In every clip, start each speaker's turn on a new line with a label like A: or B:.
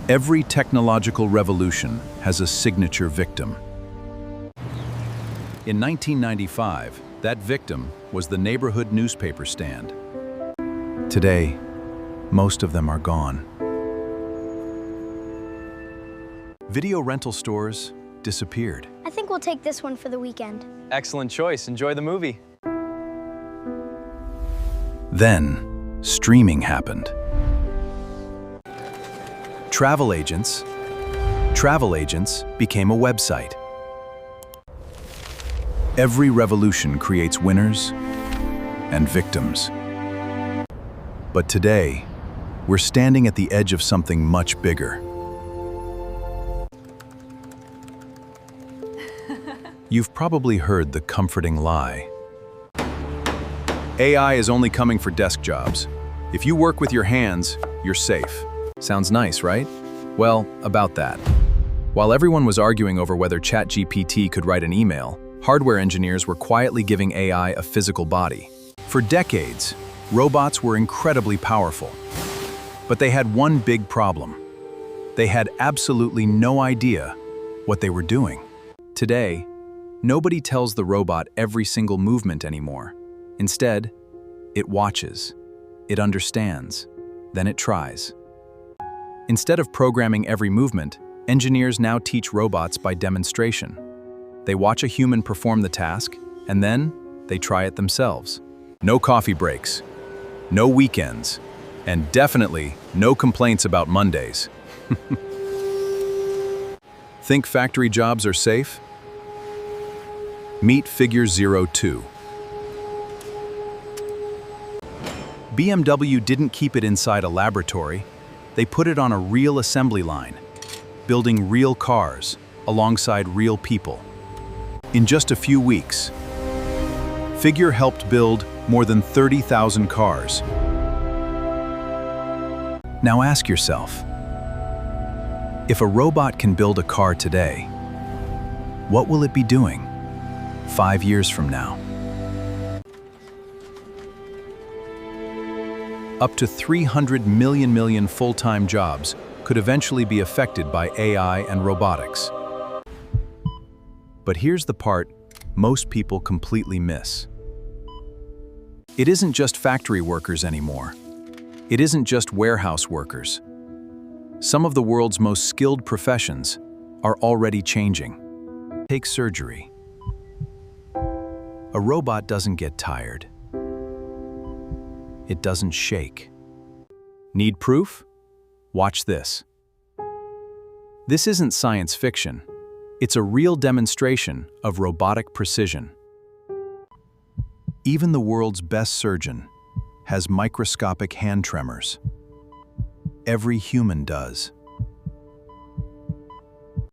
A: Every technological revolution has a signature victim. In 1995, that victim was the neighborhood newspaper stand. Today, most of them are gone. Video rental stores disappeared.
B: I think we'll take this one for the weekend.
C: Excellent choice. Enjoy the movie.
A: Then, streaming happened. Travel agents became a website. Every revolution creates winners and victims. But today, we're standing at the edge of something much bigger. You've probably heard the comforting lie. AI is only coming for desk jobs. If you work with your hands, you're safe. Sounds nice, right? Well, about that. While everyone was arguing over whether ChatGPT could write an email, hardware engineers were quietly giving AI a physical body. For decades, robots were incredibly powerful. But they had one big problem. They had absolutely no idea what they were doing. Today, nobody tells the robot every single movement anymore. Instead, it watches, it understands, then it tries. Instead of programming every movement, engineers now teach robots by demonstration. They watch a human perform the task, and then they try it themselves. No coffee breaks, no weekends, and definitely no complaints about Mondays. Think factory jobs are safe? Meet Figure 02. BMW didn't keep it inside a laboratory. They put it on a real assembly line, building real cars alongside real people. In just a few weeks, Figure helped build more than 30,000 cars. Now ask yourself, if a robot can build a car today, what will it be doing 5 years from now? Up to 300 million full-time jobs could eventually be affected by AI and robotics. But here's the part most people completely miss. It isn't just factory workers anymore. It isn't just warehouse workers. Some of the world's most skilled professions are already changing. Take surgery. A robot doesn't get tired. It doesn't shake. Need proof? Watch this. This isn't science fiction. It's a real demonstration of robotic precision. Even the world's best surgeon has microscopic hand tremors. Every human does.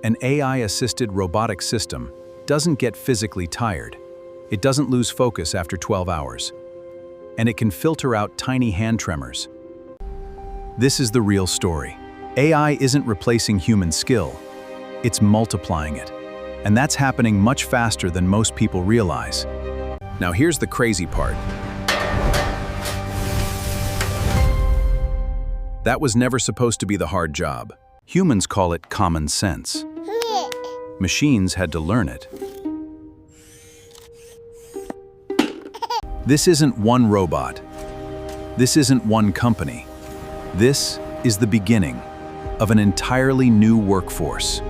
A: An AI-assisted robotic system doesn't get physically tired. It doesn't lose focus after 12 hours. And it can filter out tiny hand tremors. This is the real story. AI isn't replacing human skill, it's multiplying it. And that's happening much faster than most people realize. Now here's the crazy part. That was never supposed to be the hard job. Humans call it common sense. Machines had to learn it. This isn't one robot. This isn't one company. This is the beginning of an entirely new workforce.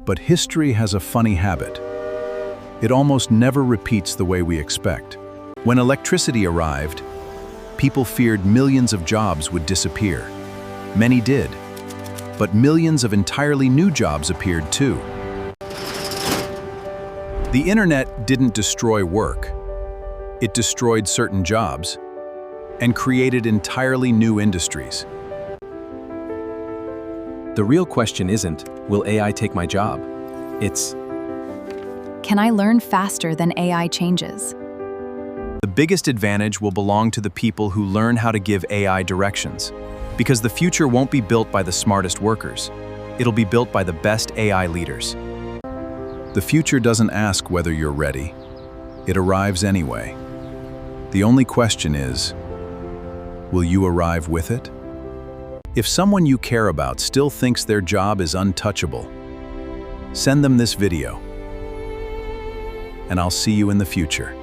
A: But history has a funny habit. It almost never repeats the way we expect. When electricity arrived, people feared millions of jobs would disappear. Many did. But millions of entirely new jobs appeared too. The internet didn't destroy work. It destroyed certain jobs and created entirely new industries.
C: The real question isn't, will AI take my job? It's,
D: can I learn faster than AI changes?
A: The biggest advantage will belong to the people who learn how to give AI directions, because the future won't be built by the smartest workers. It'll be built by the best AI leaders. The future doesn't ask whether you're ready. It arrives anyway. The only question is, Will you arrive with it? If someone you care about still thinks their job is untouchable, send them this video, and I'll see you in the future.